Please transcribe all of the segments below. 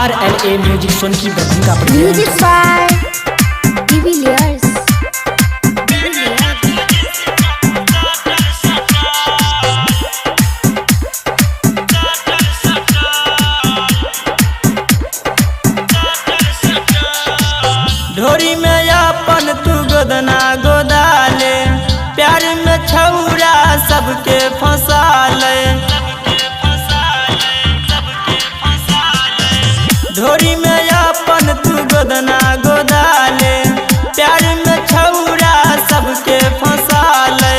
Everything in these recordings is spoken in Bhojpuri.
RLA music Sonki Darbhanga music by Devilliers. ढोरी में अपन तू गोदना गोदाले, प्यार में छौरा सबके फंसाले। ढोरी में अपन तू गोदना गोदाले, प्यार में छौरा सबके फंसाले।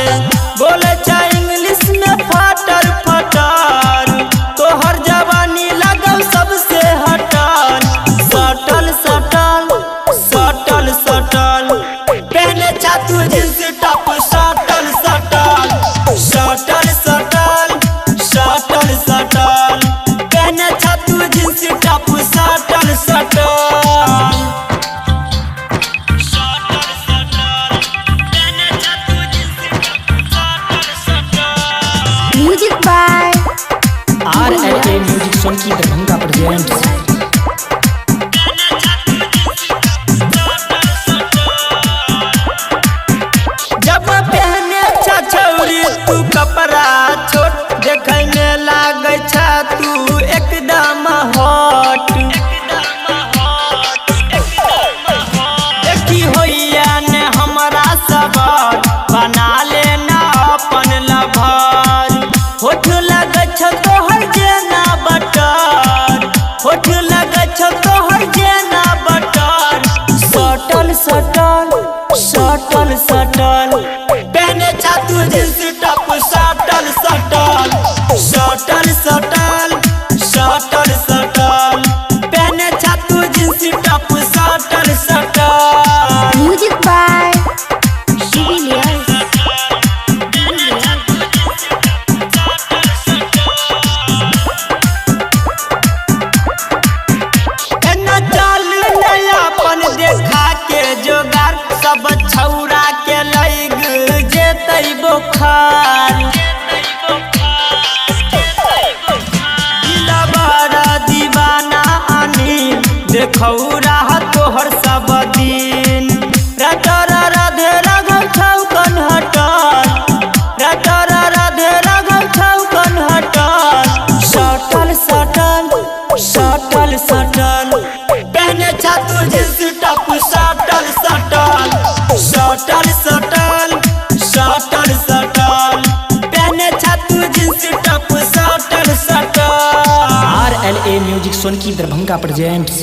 बोले चा इंग्लिश में फटर फटर, तोहर जवानी लगल सबसे हटल। सटल सटल सटल सटल पहने छातू जींस टॉप। सटल सटल सटल सटल सटल सटल पहने छातू जींस टॉप। सटल सटल सटल सटल पहने छातू जींस टॉप। सटल सटल music by RLA music Sonki Darbhanga presents. जब पहने छौरी तू कपड़ा छोट, देखे में लागे छा तू एकदम हॉट। देखी होइया ने हमरा सबर, बना लेना अपन लभर। होठ लगे छ तोहर जेना बटर, होठ लगे छ तोहर जेना बटर। सटल सटल सटल सटल पहने छातू जींस टॉप। सटल सटल सटल सटल सटल सटल पहने छातू जींस टॉप। सटल सटल म्यूजिक बाय डिविलियर्स। एना चाल नयापन देखा के जोगार, सब छौरा के लग जेतै बोखार। दिलबर दीवाना अनिल देखौरा तोहर सब दिन। रटर राधे राघव छौकन हटल, रटर राधे राघव छौकन हटल। सटल सटल सटल सटल पहने छातू जींस टॉप। सटल सटल सटल सटल सटल सटल पहने छातू जींस टॉप। सटल सटल RLA music Sonki Darbhanga presents.